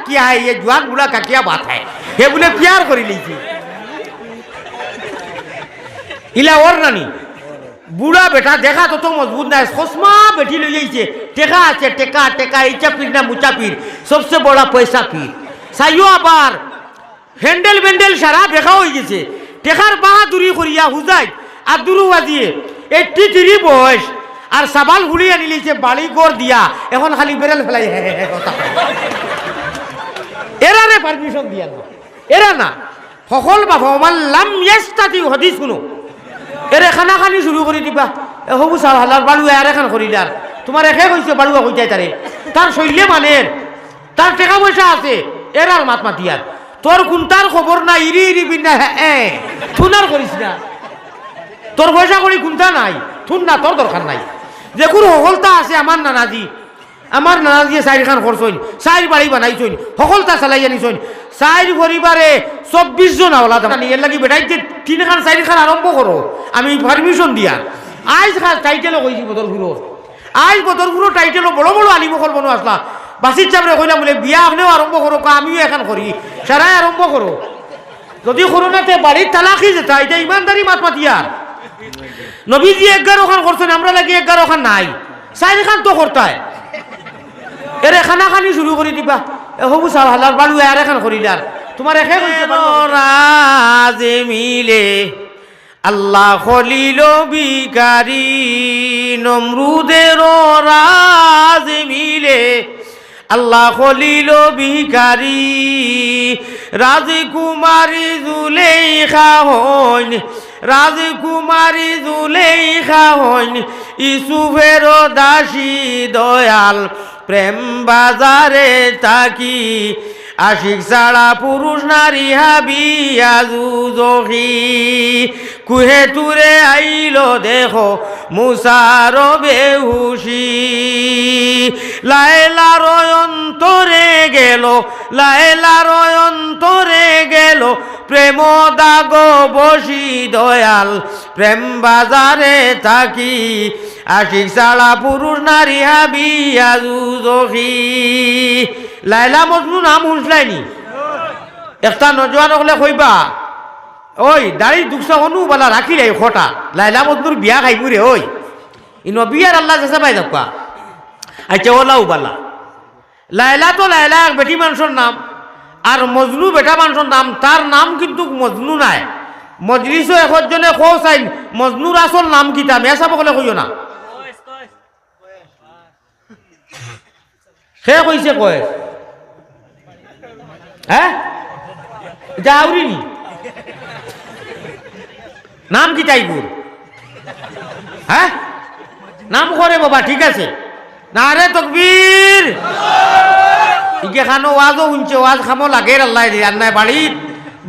क्या है ये जवान बूढ़ा का क्या बात है ये बोले प्यार करी लीजिए इला और नानी बुढ़ा बेटा देखा तो मजबूत ना ससमा बेटी ले जाइए टेका আছে টেকা টেকা ইচা পীর না মুচা পীর সবচেয়ে বড় পয়সা পীর সাইও আবার হ্যান্ডেল ব্যান্ডেল সারা দেখা হয়ে গেছে টেকার বাহাদুরি করিয়া হুজাই আর দুরু বাজিয়ে 83 বয়স আর সাবাল হুলিয়া নিলিছে বাড়ি গড় দিয়া এখন খালি বেরেল ফেলাই কথা এরা রে পারমিশন দিয়া না এরা না সকল বাবা আমার লাম ইয়াস্তাতি হাদিস শুনো এরে খানা খানি শুরু করে দিবা হবু সাল হালার বাড়ুয়া আর এখন করিলার তোমার একে কইছে বাড়ুয়া কই যায় তারে তার শৈলে মানের তার টাকা পয়সা আছে এরার মাত মাতিয়ার তোর কোনটার খবর না ইরি ইরি বিনা থুনার করিস না তোর পয়সা করি কোনটা নাই থুন না তোর দরকার নাই যে কোনো সকলতা আছে আমার নানাজি চারিখান করছইন চারি বাড়ি বানাইছইন সকলতা চালাই আনিছইন চারি পরিবারে 24 জন আওলা এর লাগি বেটাই যে 3খান 4খান আরম্ভ করো আমি পারমিশন দিয়া আইজ খাস টাইটেলও কইছি বদরপুর আইজ বদরপুর টাইটেলও বড় বড় আলিমকল বনো আসলা বাসির চাপরে কইলাম বলে বিয়া আপনিও আরম্ভ করো আমিও এখন করি সারাই আরম্ভ করো যদি করোনাতে বাড়ির তালাকি যেতা এটা ইমানদারি মাত মাতিয়ার নবীজি 11খান করছেন আমরা লাগি 11খান নাই 4খান তো করতায় এরে খানা খানি শুরু করে দিবা হবু সাল হালার বাড়ু আর এখন করিলার তোমার একে কইছে রাজে মিলে আল্লাহ খলিল বিকারি নমরুদের রাজে মিলে আল্লাহ খলিল বিকারি রাজকুমারী জুলেখা হইন রাজকুমারী জুলেখা হইন ইসুফের দাসী দয়াল প্রেম বাজারে তাকি আশিক ছাড়া পুরুষ নারী হাবিয়া জুজখি কুহে তুরে আইলো দেখো মুসার বেহুশি লায়লার অন্তরে গেল লায়লার অন্তরে গেল প্রেম দাগ বসি দয়াল প্রেম বাজারে থাকি আশিক ছাড়া পুরুষ নারী হাবিয়া জুজখি লাইলা মজনু নাম শুনলাইনি একটা নজওয়ান হলে কইবা ওই দাড়ি দুঃখা অনুবালা রাখিলে খটা লাইলা মজনুর বিয়া খাইবু রে ওই ইন বিয়ার আল্লাহ জেসা পাই যাবা আচ্ছা ওলা উবালা লাইলা তো লাইলা এক বেটি মানুষের নাম আর মজনু বেটা মানুষের নাম তার নাম কিন্তু মজনু নাই মজলিসও একজনে কৌ চাই মজনুর আসল নাম কিতা মেয়া চাব কলে কইও না সে কইছে কয় হ্যাঁ যাওরি নি নাম কি তাইগুর হ্যাঁ নাম করে বাবা ঠিক আছে না রে তকবীর ইকে খানো ওয়াজও শুনছে ওয়াজ খামো লাগে আল্লাহ দিয়ে আর নাই বাড়িত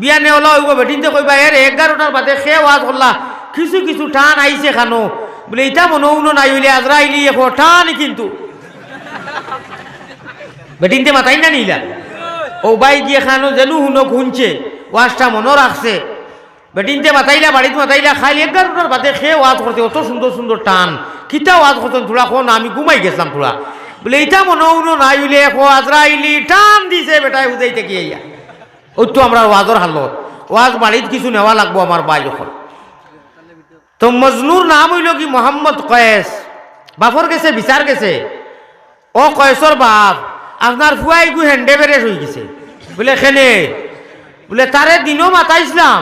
বিয়া নেওলা হইব বেটিনতে কইবা এর 11টার বাদে সে ওয়াজ করলা কিছু কিছু টান আইছে খানো বলে এটা মনে উনো নাই হইলে আজরাইলি এখন টান কিন্তু বেটিনতে মাথাই না নিলা ও বাই গিয়ে খানো যেনু হুনো শুনছে ওয়াজটা মনে রাখছে বেটিনতে মাতাইলা বাড়িতে মাতাইলা খাই 11টার বাদে খেয়ে ওয়াজ করতে অত সুন্দর সুন্দর টান কিতা ওয়াজ করতেন তোরা কোন আমি ঘুমাই গেছিলাম তোরা বলে এটা মনে উনো নাই হইলে এখন আজরাইলি টান দিছে বেটায় উদাইতে গিয়ে ইয়া ওই তো আমরা ওয়াজর হালত ওয়াজ বাড়িত কিছু নেওয়া লাগবো আমার বাই যখন তো মজনুর নাম হইল কি মোহাম্মদ কয়েস বাপর গেছে বিচার গেছে ও কয়েসর বাপ আপনার ফুয়াই গু হ্যান্ডে বেরেস হয়ে গেছে বলে খেলে বলে তারে দিনও মাতাইছিলাম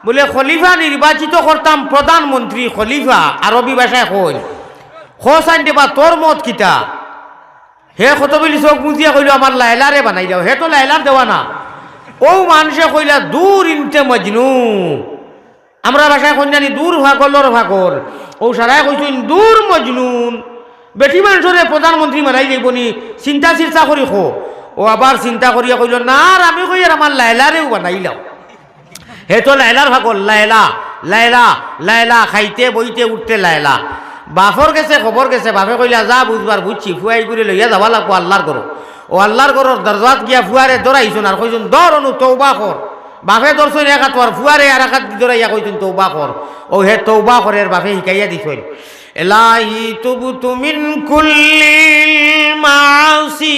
বলে খলিফা নির্বাচিত করতাম প্রধানমন্ত্রী খলিফা আরবি ভাষায় কই খোসাইন দেবা তোর মত কিতা হে কত বলি চোখ মুজিয়া কইল আমার লাইলারে বানাই দাও হে তো লাইলার দেওয়া না ও মানুষে কইলা দূর ইনতে মজনু আমরা ভাষায় কই জানি দূর ভাগলর ভাগল ও সারাই কইছেন দূর মজনুন বেটি মানুষরে প্রধানমন্ত্রী মারাই যাইবনি চিন্তা চিন্তা করি খো ও আবার চিন্তা করিয়া কইল না আর আমি কই আর আমার লাইলারেও বানাইলাম হে তো লাইলার ভাগল লাইলা লাইলা লাইলা খাইতে বইতে উঠতে লাইলা বাপর গেছে খবর গেছে বাপে কইলা যা বুঝবার বুঝছি ফুয়াই করে লইয়া যাবা লাগবো আল্লাহর করো ও আল্লাহর ঘরের দরজাত গিয়া ফুয়ারে দৌড়াইছুন আর কইছুন দর অনু তৌবা কর বাপে দর্শন একাত আর ফুয়ারে আর একাত দৌড়াইয়া কইছুন তৌবা কর ও হে তৌবা করের বাপে শিকাইয়া দিছুন এলাহি তুবতু মিন কুল্লিল মাসি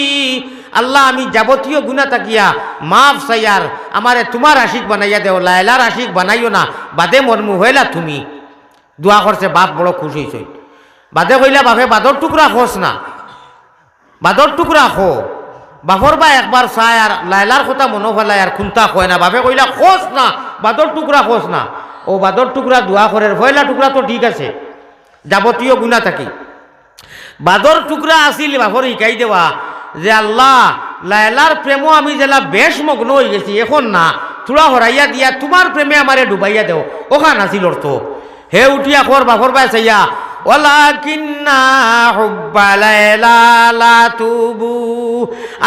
আল্লাহ আমি যাবতীয় গুনাহ তাকিয়া মাফ চাইয়ার আমারে তোমার আশিক বানাইয়া দেও, লায়লার আশিক বানাইও না, বাদে মরমু হইলা তুমি। দোয়া করছে, বাপ বড় খুশ হয়েছে। বাদে কইলা, বাপে বাদর টুকরা খোস না, বাদর টুকরা খো। বাপর বা একবার চায় আর লায়লার কথা মনে ফেলায় আর খুন্তা কয় না। বাপে কইলা খোস না, বাদর টুকরা খোস না। ও বাদর টুকরা দোয়া করে, পয়লা টুকরা তো ঠিক আছে, যাবতীয় গুনাহ থাকি। বাদর টুকরা আসিল বাপর শিকাই দেওয়া যে আল্লাহ লায়লার প্রেমও আমি জেলা বেশ মগ্ন হয়ে গেছি, এখন না থোড়া হরাইয়া দিয়া তোমার প্রেমে আমারে ডুবাইয়া দেও। ওখান আসিল অর্থ। হে উঠিয়া খর বাপর বাই চাইয়া, ওয়ালাকিন্না হুব্বা লায়লা লা তুবু,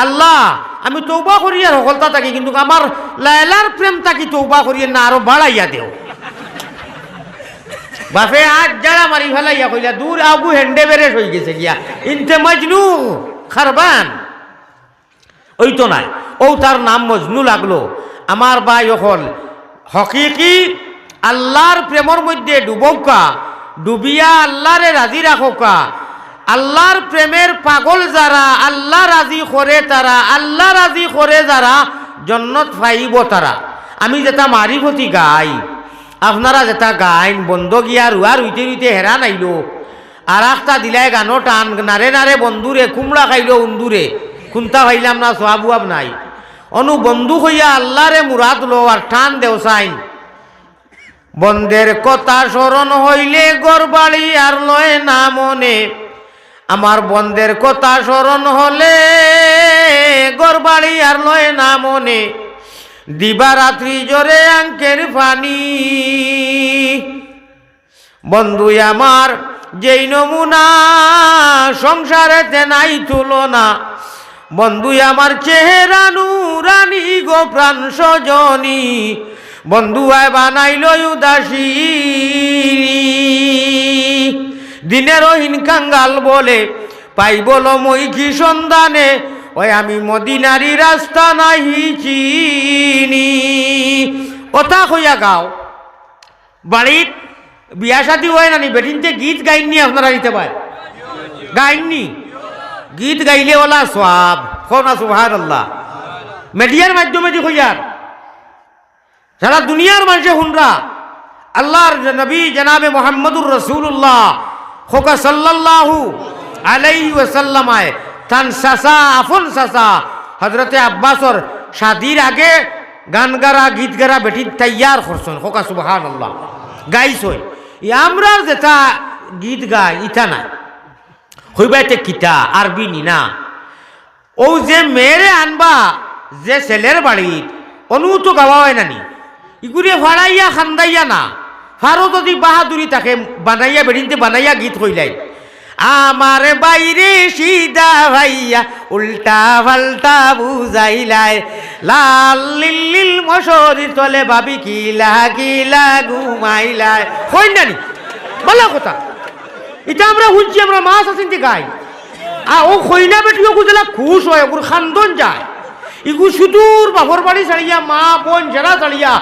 আল্লাহ আমি তওবা করি আর সকলতা থাকি, কিন্তু আমার লায়লার প্রেম থাকি তওবা করি না, আরো বাড়াইয়া দেও। বাপে আজ যারা মারি ফেলাইয়া কইলা, দূর আগু হেন্ডে বেরেস হয়ে গেছে গিয়া, ইনতে মজনু খারবান। ওই তো নাই, ও তার নাম মজনু লাগলো। আমার ভাই হল হকিকি আল্লাহর প্রেমর মধ্যে ডুবৌকা, ডুবিয়া আল্লাহরে রাজি রাখোকা। আল্লাহর প্রেমের পাগল যারা, আল্লাহ রাজি করে তারা, আল্লাহ রাজি করে যারা, জন্নত পাইব তারা। আমি যেটা মারিফতি গাই, আপনারা যেটা গাইন বন্ধ গিয়া রুয়া রুইতে রুইতে হেরা নাইল, আর একটা দিলাই গানো টান, নারে নারে বন্ধুরে কুমড়া খাইল উন্দুরে, খুন্তা খাইলাম না সোয়াবুয়াব নাই। অনু বন্ধু হইয়া আল্লাহরে মুরাদ লো আর টান দেও সাইন। বন্ধের কথা স্মরণ হইলে গরবাড়ি আর লয় না মনে, আমার বন্ধের কথা স্মরণ হলে গরবাড়ি আর লয় না মনে, দিবারাত্রি জোরে আঙ্কের পানি। বন্ধু আমার যেই নমুনা সংসারেতে নাই তুলনা, বন্ধু আমার চেহারা নুরানি গো প্রাণ সজনী, বন্ধু আয় বানাইল উদাসী। দিনের হিন কাঙ্গাল বলে পাই বলো মই কি সন্ধানে, ওই আমি মদিনারি রাস্তা নাহি চিনি। কথা কইয়া গাও বাড়িত বিয়া শাদী হয় নানি, বেটিনতে গীত গাইননি আপনারা দিতে পারে, গাইননি? গীত গাইলে ওলা সওয়াব, কোনা সুবহানাল্লাহ। মিডিয়ার মাধ্যমে দি কইয়ার সারা দুনিয়ার মানুষে হুনরা আল্লাহর নবী জনাবে মুহাম্মদুর রাসূলুল্লাহ খোকা সাল্লাল্লাহু আলাইহি ওয়াসাল্লাম আয় তান সাসা আফন সাসা হযরতে আব্বাসর শাদির আগে গান গারা গীত গারা বেটি তৈয়ার করছেন। খোকা সুবহানাল্লাহ গাইছই। আমরা যেটা গীত গাই ইটা না হইবাইতে কিতা আরবি নি না। ও যে মেরে আনবা যে ছেলের বাড়িত অনু তো গাওয়া হয় নানি, ইগুরে ফাড়াইয়া খান্দাইয়া না, ফারো যদি বাহাদুরি তাকে বানাইয়া বেড়িনতে বানাইয়া গীত কইলাই। আমার বাইরে সিধা ভাইয়া উল্টা পাল্টা বুঝাইলাই, লাল লিল মশরি তলে ভাবি কিলা কিলা ঘুমাইলাই। কই নানি বলা কথা এটা আমরা শুনছি, আমরা মাছ আছেন গাই। আর ও খৈনা বেটিও গুজলা খুশ হয়, ওর খান্দন যায়। ইগু সুদূর বাপর বাড়ি ছাড়িয়া মা বোন যারা ছাড়িয়া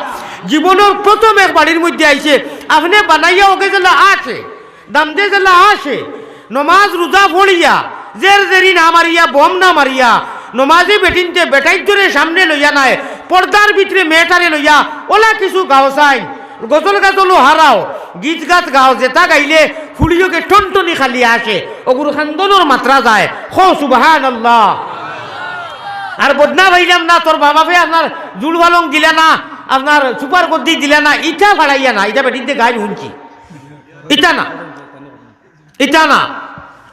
জীবনের প্রথম এক বাড়ির মধ্যে আইছে। আপনি বানাইয়া ওকে জেলা আসে, দাম দিয়ে জেলা আসে, নমাজ রোজা ফড়িয়া জের জেরি না মারিয়া বম না মারিয়া নমাজে বেটিনতে বেটাই ধরে সামনে লইয়া নাই, পর্দার ভিতরে মেয়েটারে লইয়া ওলা কিছু গাও চাই, গজল গাজলও হারাও, গীত গাত গাও, যেটা গাইলে ফুলিওকে টনটনি খালি আসে, ওগুলো খান্দনের মাত্রা যায়। খো সুবহানাল্লাহ। আর বদনা ভাইলাম না, তোর বাবা ভাই আপনার জুল বালং দিলে না, আপনার সুপার গদ্দি দিলে না, ইটা ফাড়াইয়া না, ইটা বেটিনতে গাই শুনছি, ইটা না, ইটা না।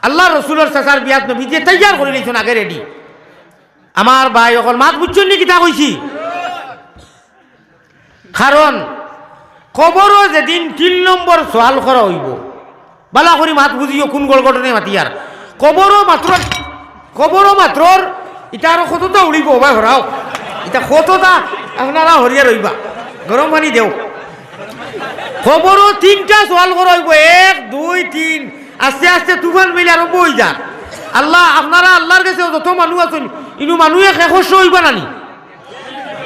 আল্লাহ রসুলের চাচার বিয়াত নবী যে তৈয়ার করে নিয়েছেন আগে রেডি। আমার ভাই অকল মাত বুঝছেন নি কিতা কইছি? কারণ কবরও যেদিন 3 নম্বর সোয়াল করা হইব, বালা করি মাত বুঝিও কোন গল ঘটনে মাতিয়ার। কবরও মাত্র এটা আরো কতটা উড়িব ভাই হরাও, এটা কতটা আপনারা হরিয়া রইবা, গরম পানি দেও। খবরও 3টা সোয়াল করা হইব, 1 2 3, আস্তে আস্তে তুফান মিলে আরম্ভ হয়ে যান। আল্লাহ আপনারা আল্লাহর কাছে যত মানুষ আছেন ইনু মানুষ 100 হইবা নানি,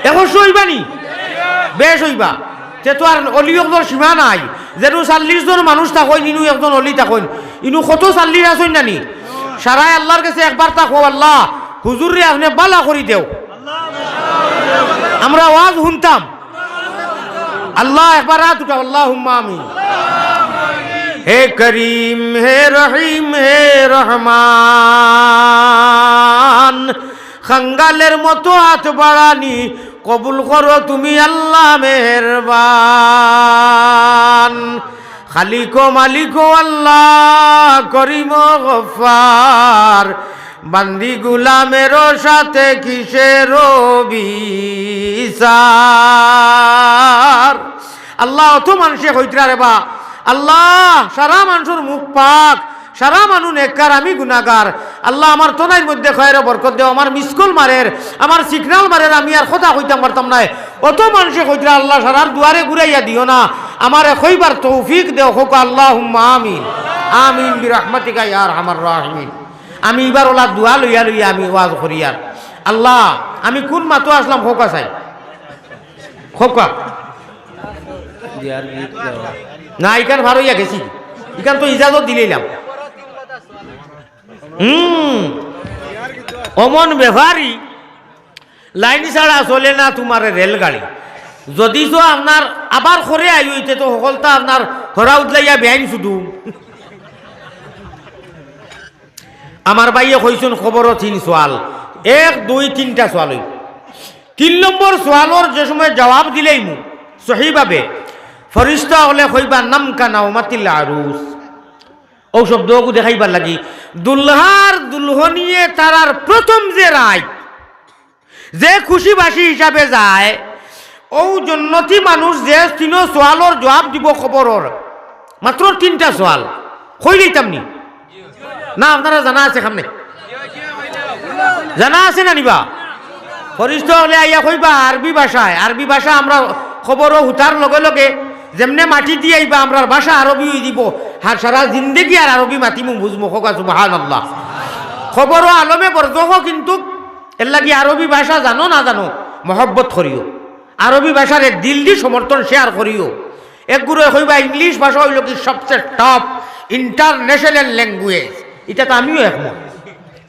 100 হইবা নি, বেশ হইবা। তে তো আর অলি একজন সীমা নাই, যেন 40 জন মানুষ থাকেন ইনু একজন অলি থাকেন, ইনু কত 40 আছেন নানি। সারাই আল্লাহর কাছে একবার থাকো, আল্লাহ হুজুরে আপনি বালা করি দেও। আমরা ওয়াজ শুনতাম, আল্লাহ একবার হাত উঠাও, আল্লাহুম্মা আমিন। হে করিম হে রহিম হে রহমান, খাঙ্গালের মতো হাত বাড়ানি কবুল করো তুমি আল্লাহ মেহেরবান। খালিকো মালিকো আল্লাহ করিম গফফার, বান্দি গুলামের সাথে কিসের বিচার। আল্লাহ অত মানুষে হইতরা রে বা আল্লাহ, সারা মানুষের মুখ পাক, সারা মানুষ নেককার, আমি গুনাহগার। আল্লাহ আমার তোনাইর মধ্যে খয়ের বরকত দেও, আমার মিসকল মারের, আমার সিগনাল মারের, আমি আর কথা কইতাম পারতাম না। অত মানুষে কইতরা আল্লাহ সারার দুয়ারে ঘুরাইয়া দিও না, আমার কইবার তৌফিক দেও। হোক আল্লাহুম্মা আমিন আমিন বিরহমাতিকা ইয়া আরহামার রাহিমিন। আমি এবার ওলা দোয়া লইয়া লইয়া আমি ওয়াজ করি। আর আল্লাহ আমি কোন মাতো আসলাম খোকা চাই, খোকা না ইকান ভার হইয়া গেছি, ইকান তো ইজাজত দিলাম। অমন ব্যবহারী লাইন ছাড়া চলে না তোমার রেলগাড়ি। যদি তো আপনার আবার করে আইতে তো সকলটা আপনার হরা উঠলাইয়া বেআইন শুধু। আমার ভাইয়ে কইছেন খবরও 3 সোয়াল, 1 2 3টা সোয়াল। 3 নম্বর সোয়ালর যে সময় জবাব দিলেই মু সহিভাবে ফরিস্তা হলে কইবা নাম কানাও মাতিল আরুস, ও শব্দকে দেখাইবার লাগি দুলহার দুলহনিয়ে তারার প্রথম যে রায় যে খুশিবাসী হিসাবে যায়, ও জন্নতি মানুষ যে 3 সোয়ালর জবাব দিব খবরর, মাত্র 3টা সোয়াল কই লইতামনি না? আপনারা জানা আছে সামনে, জানা আছে না নিবা? ফরিস্তা হলে আইয়া কইবা আরবি ভাষায়। আরবি ভাষা আমরা খবরও হুতার লগে লগে যেমনে মাটি দিয়ে আইবা আমরা ভাষা আরবি হয়ে দিব, আর সারা জিন্দেগি আর আরবি মাতিমু বুঝমু। খোকা সুবহানাল্লাহ। খবরও আলমে বরদহ, কিন্তু এর লাগি আরবি ভাষা জানো না জানো মহব্বত করিও, আরবি ভাষার দিল দি সমর্থন শেয়ার করিও। একগুলো কইবা ইংলিশ ভাষা হইল কি সবচেয়ে টপ ইন্টারন্যাশনাল ল্যাঙ্গুয়েজ, এটা তো আমিও একমত।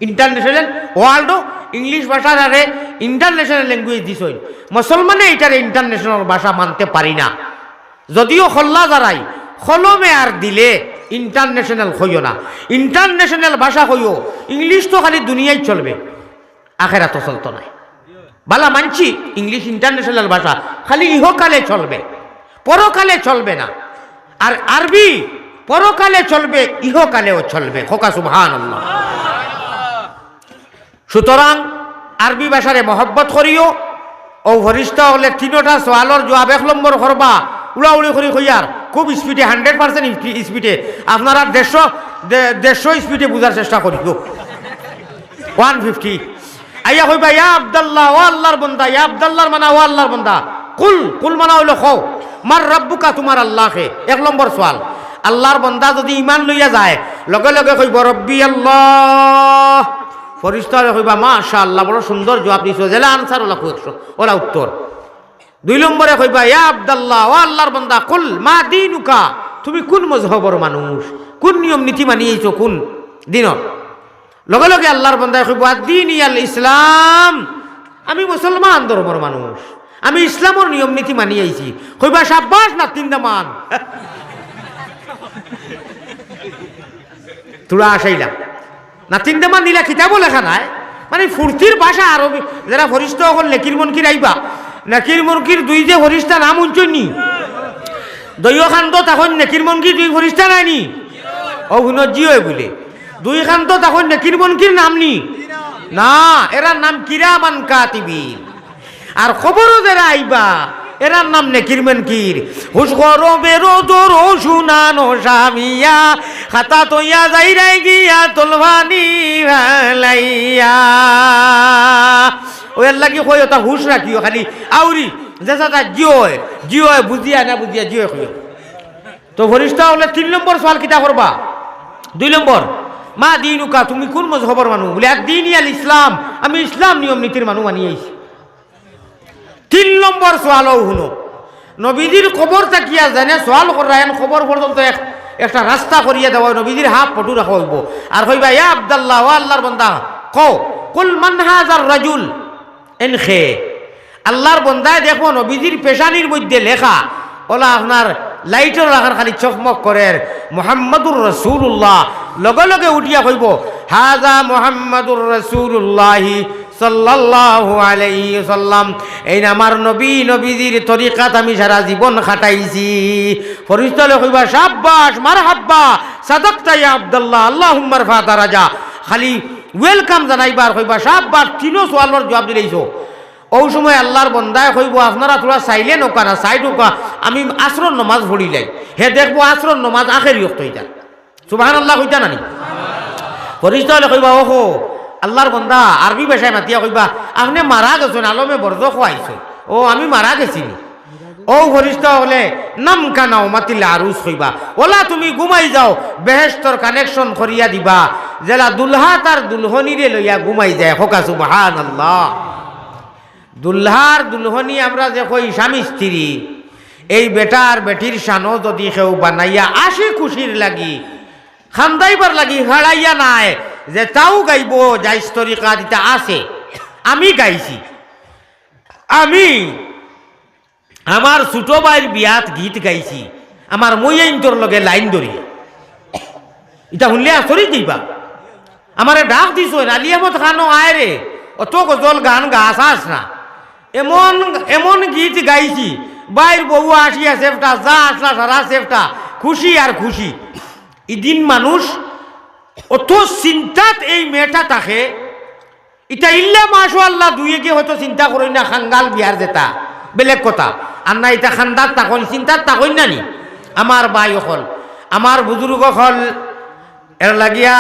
ইন্টারন্যাশনাল ওয়ার্ল্ডও ইংলিশ ভাষার আরে ইন্টারন্যাশনাল ল্যাঙ্গুয়েজ দিছই, মুসলমানে এটারে ইন্টারন্যাশনাল ভাষা মানতে পারি না। যদিও খল্লা যারাই খলমে আর দিলে ইন্টারন্যাশনাল হইও না, ইন্টারন্যাশনাল ভাষা হইও। ইংলিশ তো খালি দুনিয়ায় চলবে, আখেরা তো চলতো নাই। বালা মানছি ইংলিশ ইন্টারন্যাশনাল ভাষা, খালি ইহকালে চলবে, পরকালে চলবে না। আর আরবি পরকালে চলবে, ইহকালেও চলবে। খোকা সুবহানাল্লাহ। সুতরাং আরবি ভাষারে মহব্বত করিও। ও ফরিস্তা হলে 3টা সোয়ালর জবাব 1 নম্বর করবা উড়াউড়ি করি কইয়ার খুব স্পিডে, 100% স্পিডে। আপনারা 150 স্পিডে বুঝার চেষ্টা করিও। 150 আইয়া কইবা ইয়া আব্দুল্লাহ, ও আল্লাহর বান্দা। ইয়া আব্দুল্লাহর মানা ও আল্লাহর বান্দা। কুল কুল মানা হইল খো, মার রাব্বুকা, তোমার আল্লাহকে। 1 নম্বর সোয়াল। আল্লাহর বান্দা যদি ইমান লইয়া যায় লগে লগে কইব রব্বি আল্লাহ। ফরিস্তা কইবা মাশাআল্লাহ, বড় সুন্দর জবাব দিছো, জেলা আনসার ওলা উত্তর। 2 নম্বরে কইবা ইয়া আব্দুল্লাহ, ও আল্লাহর বান্দা। কুল মা দীনুকা, তুমি কোন মজহবর মানুষ, কোন নিয়ম নীতি মানিয়েছো, কোন দিন? লগে লগে আল্লাহর বান্দা কইবা দ্বীনি আল ইসলাম, আমি মুসলমান ধর্মের মানুষ, আমি ইসলামের নিয়ম নীতি মানিয়েছি। কইবা শাবাশ নাতিন্দা মান, তোরা আসাইলা নাতিন্দা মান দিলা। কিতাবও লেখা নাই, মানে ফুর্তির ভাষা আরবি। যারা ফরিস্তা হল নেকির মনকির আইবা, নেকির মনকির 2 যে ফরিস্তা নাম উঞ্চনি দইয় খান্ত, তখন নেকির মনকির 2 ফরিস্তা নাইনি ও হুনজি হয় বলে 2 খান্ত, তখন নেকির মনকির নাম নি না, এরা নাম কিরামান কাতিবিন। আর খবরও যারা আইবা এরার নাম নেকির মনকির। হুশ করো বেরো দরো শুনানো সামিয়া, খাতা তৈয়া যাই রাই গিয়া তলভানি ভালাইয়া। ওর লাগি কই ওটা হুশ রাখিও, খালি আউরি যেটা জিও বুঝিয়া না বুঝিয়া জিও কইও। তো ফরিস্তা হলে 3 নম্বর সওয়াল কিতা করবা? 2 নম্বর মা দীনুকা, তুমি কোন মজহবর মানুষ? বলে দ্বীনি আল ইসলাম, আমি ইসলাম নিয়ম নীতির মানুষ মানিয়েছি। 3 নম্বর সোয়ালও শুনো, নবীজির খবর থাকিয়া জানে সোয়াল করায়েন, খবর পর্যন্ত একটা রাস্তা করিয়া দেওয়া, নবীজির হাফ ফটো রাখা হইব। আর কইবা ইয়া আব্দুল্লাহ, ও আল্লাহর বান্দা, কও কুল মান হাযার রাজুল এনখে আল্লাহর বন্দায় দেখো নবীজির পেশানির মধ্যে লেখা ওলা আপনার লাইটের রাখার খালি চকমক করে মুহাম্মাদুর রাসূলুল্লাহ লগে লগে উঠিয়া কইব হাযা মুহাম্মাদুর রাসূলুল্লাহি সাল্লাল্লাহু আলাইহি সাল্লাম। এই আমার নবী নবীজির তরিকাত আমি সারা জীবন খাটাইছি। ফরিস্তালে কইবা শাবাশ মারহাবা সাদাকতা ইয়া আব্দুল্লাহ আল্লাহুম্মা রফা দারাজা। খালি ওয়েলকাম জানাইবার কইবা শাবাশ তিনো সওয়ালের জবাব দিলেইছো। ওই সময় আল্লাহর বন্দায় কইব আপনারা তোরা চাইলে নৌকা না সাইড নৌকা আমি আসর নমাজ পড়িলাই হে দেখবো আসর নমাজ আখের ইয়ক্ত হইতা সুবহানাল্লাহ কইতা নানি। ফরিস্তা হলে কইবা ওহো আল্লাহর বন্দা আরবি ভাষায় মাতিয়া কইবা আপনি মারা গেছেন আলমে বর্জ খোয়াইছে ও আমি মারা গেছি ও ফরিস্তা হলে নাম কানাও মাতিলে আরুস কইবা ওলা তুমি ঘুমাই যাও বেহেশতর কানেকশন করিয়া দিবা জেলা দুলহা তার দুলহনিরে লইয়া ঘুমাই যায় হোকা সুবহানাল্লাহ। দুলহার দুলহনি আমরা যে কই স্বামী স্ত্রী এই বেটার বেটির শানো যদি কেউ বানাইয়া আসে খুশির লাগি খান্দাইবার লাগি হারাইয়া নাই যে তাও গাইব যাইস তরিকা দিতে আছে আমি গাইছি। আমি আমার ছোট ভাইয়ের বিয়াত গীত গাইছি আমার মইয়াইন্তর লগে লাইন ধরি এটা শুনলে আচরিত দিবা আমারে ডাক দিছ আলী আহমদ খানো আয় রে অত গজল গান গাছ আস না এমন এমন গীত গাইছি বাইর বউ আসিয়া সেফটা যা আসলা সারা সেফটা খুশি আর খুশি। ইদিন মানুষ অত চিন্তাত এই মেয়েটা থাকে এটা ইল্লা মাশাআল্লাহ দুইয়ে গিয়ে হয়তো চিন্তা করি না খাঙ্গাল বিয়ার যেটা বেলেগ কথা আর না এটা খান্দার তাকন চিন্তার তাকন না নি। আমার ভাই হল আমার বুজুর্গ হল এর লাগিয়া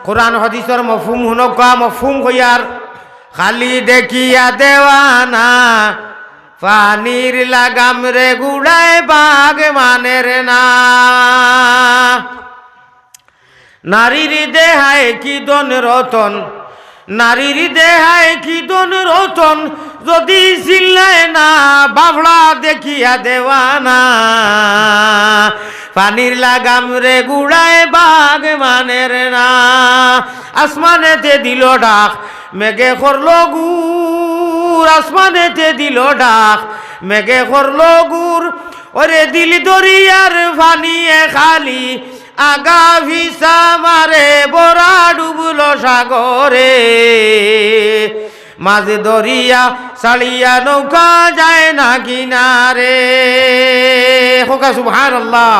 কোরআন হাদিসের মফহুম হুনকা মফহুম হইয়ার খালি দেখিয়া দেওয়ানা পানির লাগাম রে গুড়ায় বাঘ মানের না নারীর দেহায় কি দন রতন নারীর দেহায় কি দন রতন যদি চিল্লায় না বাবড়া দেখিয়া দেওয়ানা পানির লাগাম রে গুড়ায় বাঘ মানের না। আসমানেতে দিল ডাক মেঘে করলো গুর আসমানেতে দিল ডাক মেঘে করলো গুর ওরে দিল দরিয়ার ফানিয়ে খালি আগা ভিসা মারে বড়া ডুবলো সাগরে মাঝে দরিয়া সালিয়া নৌকা যায় না কিনারে হোকা সুবহানাল্লাহ।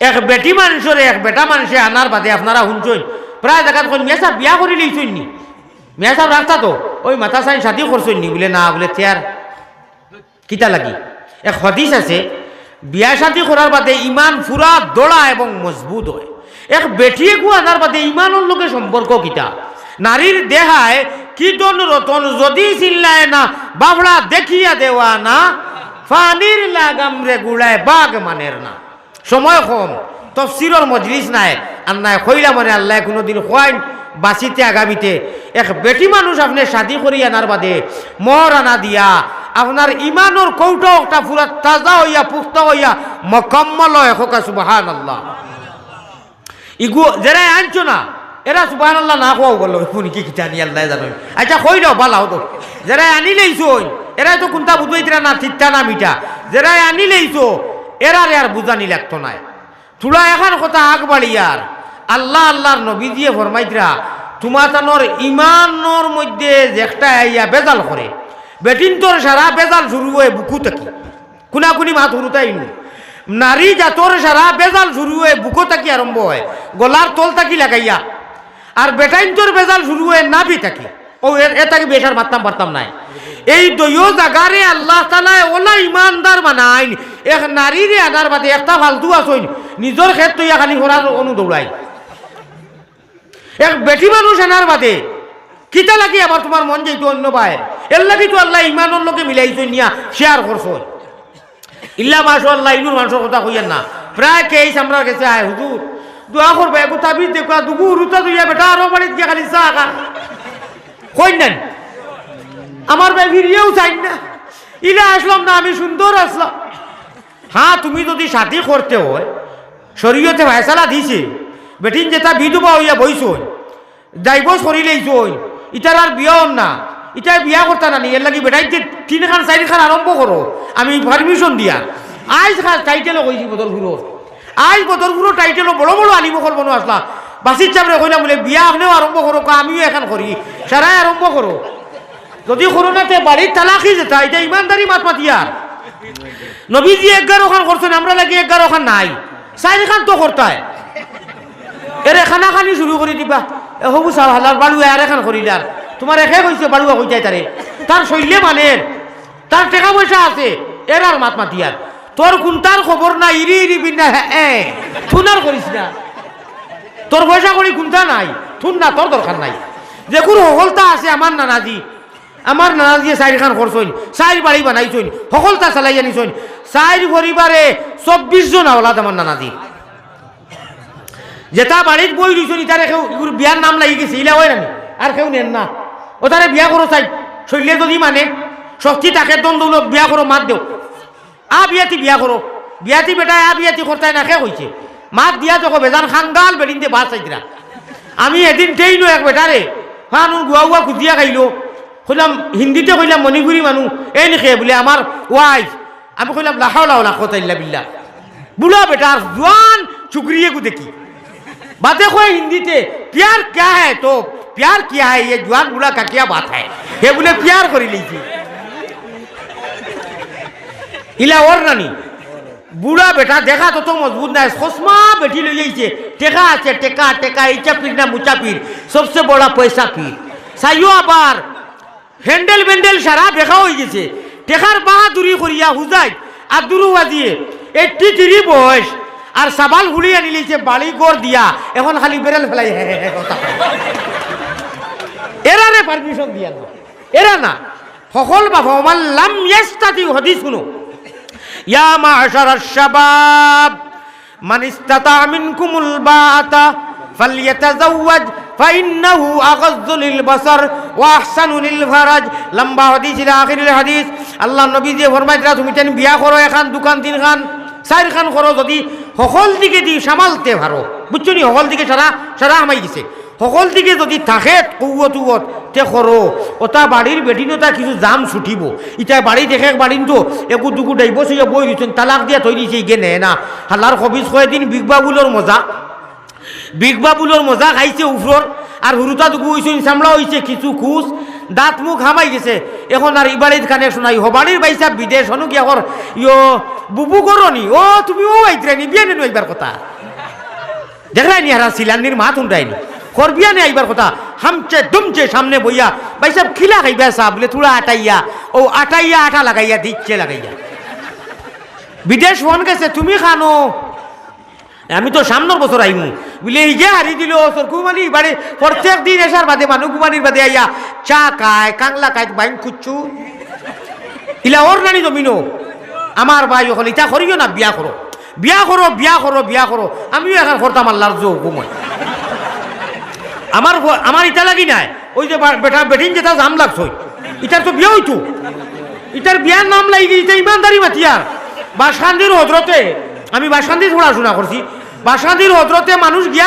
এক বেটি মানুষরে এক বেটা মানুষে আনার বাদে আপনারা শুনছেন প্রায় দেখাত কোন মেয়ে সাহেব বিয়া করে লইছেন নি মেয়ে সাহেব রাস্তা তো ওই মাথা সাইন শাদি করছেন নি বলে না বলে চেয়ার কিতা লাগি। এক হাদিস আছে বিয়া শাদি করার বাদে ইমান ফুরা দোড়া এবং মজবুত হয়। এক বেটিয়ে গু আনার বাদে ইমানের লোকের সম্পর্ক কিতা নারীর দেহায় কি দন রতন যদি চিল্লায় না বাবড়া দেখিয়া দেওয়া না পানির লাগাম রে গুড়ায় বাঘ মানের না। সময় কম তফসিরর মজলিস নাই আর নাই খইলা মানে আল্লাহ কোনোদিন খোয়াইন বাঁচিতে আগামীতে এক বেটি মানুষ আপনি শাদি করি আনার বাদে মর আনা দিয়া আপনার ইমানোর কৌটা পুরা তাজা হইয়া পুস্ত হইয়া মকম্মল হয় হোকা সুবহানাল্লাহ। ইগু যারা আনছো না এরা সুবহানাল্লাহ না খোয়াও বললো শুনি কি জানি আল্লাহ জানো আচ্ছা কই দাও বালাও তো যারা আনি লইছো এরা তো কোনটা বুঝাইতরা না ঠিকটা না মিঠা যারা আনি লইছো এরা আর বুঝানি লাগতো না তুলা এখন কথা আগ বাড়িয়ার আল্লাহ আল্লাহর নবী দিয়ে ফরমাইতরা তোমাতানোর ইমানোর মধ্যে একটা আইয়া বেজাল করে বেটিন তোর সারা বেজাল শুরু হয়ে বুকু থাকি কুনাকুনি মাত হুরুতাই নারী জাতর সারা বেজাল শুরু হয়ে বুকো থাকি আরম্ভ হয় গলার তল থাকি লাগাইয়া আর বেটাইন তোর বেজাল শুরু হয়ে নাভি থাকি ও এটাকে বেশার মারতাম পারতাম নাই। এই দইও জাগারে আল্লাহ তাআলা ওলা ইমানদার বানাইন এক নারীরে আনার বাদে একটা ফালতু আসইন নিজের ক্ষেত তৈয়া খালি করার অনুদৌড়াই এক বেটি মানুষ আনার বাদে কিতা লাগি আবার তোমার মন যেহেতু অন্য পায় এর লাগি তো আল্লাহ ইমানের লোকে মিলাইছে নিয়া শেয়ার করছো ইল্লা মাশাআল্লাহ ইনুর মানুষের কথা কইয়েন না প্রায় কেস আমরা গেছে আয় হুজুর দোয়া করবে একটু তাবিজ দেখা দুগু রুতা দুইয়া বেটা আরো বাড়িতে গিয়ে খালি চা খা কই নেন আমার ভাই ফিরিয়েও চাই না ইলা আসলাম না আমি সুন্দর আসলাম। হ্যাঁ তুমি যদি শাদি করতে হয় শরীয়তে ফয়সালা দিছে বেটিন যেটা বিধবা হইয়া বইছ ডাইভোর্স করিলেইছ ইটার আর বিয়াও না, ইটা বিয়া করতা না, এর লাগি বেটাই 3 খান 4 খান আরম্ভ করো, আমি পারমিশন দিয়া। আজ টাইটেলও কইছি বদরপুরও, আজ বদরপুরও টাইটেলও বড় বড় আলিম করব না আসলা। বাসির চাপরে কইলাম বলে বিয়া আপনিও আরম্ভ করো, আমিও এখন করি, সারাই আরম্ভ করো। যদি করোনাতে বাড়ির তালাকি যেতা, এটা ইমানদারি মাত মাতিয়ার। নবীজি 11 খান করছেন, আমরা লাগি 11 খান নাই, 4 খান তো করতায়। এরে খানা খানি শুরু করে দিবা, হবু সাল হালার বাড়ুয়া আর এখন করিলার, তোমার একে কইছে বাড়ুয়া কইতাই তারে, তার শৈলে মানের, তার টাকা পয়সা আছে, এর আর মাত মাতিয়ার। তোর কোনটার খবর না, ইরি ইরি বিনা থুনার করিস না, তোর পয়সা করি কোনটা নাই, থুন না, তোর দরকার নাই। যে কোনো সফলতা আছে আমার নানাজি, আমার নানাজিয়ে 4 খান করছইন, 4 বাড়ি বানাইছইন, সফলতা চালাই আনিছইন, 4 পরিবারে 24 জন আওলাদ আমার নানাজি। যেটা বাড়ির বই দিছইন ইতারে কেউ বিয়ার নাম লাগি গেছে, ইলা হয় না আর কেউ নেন না, ও তারে বিয়া করো চাই, শৈলে যদি মানে শক্তি তাকে দ্বন্দ্ব বিয়া করো, মাত দেও, বিয়াতি বিয়া করো, বিয়াতি বেটায় বিয়াতি করতাই না, কে কইছে মাত দিয়া যখন বেজান খাঙ্গাল বেডিনতে বাস চাইতরা। আমি এদিন ট্রেইনো এক বেটারে হানু গুয়া গুয়া খুঁজিয়া খাইলো, কইলাম হিন্দিতে, কইলাম মণিপুরি মানুষ এই নেখে বলে আমার ওয়াইফ। আমি কইলাম লাহাওলা লাখত ইল্লা বিল্লাহ, বুলা বেটার জোয়ান চুকরিয়ে কু দেখি बातें कोई हिंदी थे, प्यार क्या है तो प्यार क्या है, ये जवान बुढ़ा का क्या बात है, ये बोले प्यार करी लीजिए इला और नानी बुढ़ा बेटा देखा तो मजबूत ना है, खुशमा बैठी लो यही टेका আছে टेका टेका इचा पीर ना मुचा पीर, सबसे बड़ा पैसा पीर साइयो आबार हैंडल बेंडल सारा बेखा हो গেছে, টেকার বাহাদুরি করিয়া হুজাই আর দুরুয়া দিয়ে 83 বয়স আর সাবাল হুড়িয়ে নিলিছে বাড়ি গড় দিয়া, এখন খালি বেরেল ফেলাই কথা। এরা রে পারমিশন দিয়া না, এরা না সকল বাবা লাম ইয়াস্তাতি হাদিস শুনো, ইয়া মাশারাশ শাবাব মান ইসতাতা মিনকুমুল বাতা ফালইয়াতাজাওয়াজ ফাইন্নাহু আগাযযু লিল বাসার ওয়া আহসানু লিল ফারাজ। লম্বা হাদিস ইলা আখিরিল হাদিস। আল্লাহ নবী যে ফরমাইতরা তুমি তেন বিয়া করো, এখন দোকান 3 খান 4 খান করো, যদি সকল দিকে দি সামালতে পারো, বুঝছো নি, সকল দিকে সারা সারা আমাই গেছে, সকল দিকে যদি থাকে কৌয়ত তে করো, ওটা বাড়ির বেটিনতা কিছু জাম ছুটিব। ইটা বাড়ি দেখে বাড়িন তো একু দুকু ডাইব সে বই দিচ্ছেন, তালাক দিয়া তৈরি সেই গে নে না হাল্লার খবিজ কয়েকদিন বিগ বাবুলোর মজা খাইছে উফরর, আর হুরুতা দুকু হয়েছে চামড়া হয়েছে কিছু খুশ, দাঁত মুখ হামাই গেছে, এখন আর ইবাড়ির কানেকশন নাই, হবাড়ির বাইসা বিদেশ হনু কি এখন ইয়ো বুবু করনি, ও তুমি ও আইতরানি বিয়া নেন আইবার কথা, দেখলাই নি হারা সিলান্নির মাথ উন্ডায়নি, করবিয়া নে আইবার কথা, হামচে দুমচে সামনে বইয়া বাইসা খিলা খাইবা সা বলে থোড়া আটাইয়া, ও আটাইয়া আটা লাগাইয়া দিচ্ছে লাগাইয়া বিদেশ ফোন গেছে, তুমি খানো, আমি তো সামনের বছর আইমু বলে এই যে হারি দিল সরকুমানি বাড়ি প্রত্যেক দিন এসার বাদে মানুষ কুমানির বাদে আইয়া চা খায়, কাংলা খায়, বাইন খুঁজছু ইলা ওর নানি জমিনো। আমার ভাই হল ইটা করিও না, বিয়া করো বিয়া করো বিয়া করো বিয়া করো, আমিও এখন করতাম আল্লাহর জো হুকুময়। আমার ইটা লাগি নাই, ওই যে বেটা বেটিন যেটা জাম লাগছ, ইটার তো বিয়া হইতো, ইটার বিয়ার নাম লাগি, ইটা ইমানদারি মাতিয়ার। বাসকান্দির হজরতে, আমি বাসকান্দি পড়াশোনা করছি, বাসকান্দির হজরতে মানুষ গিয়া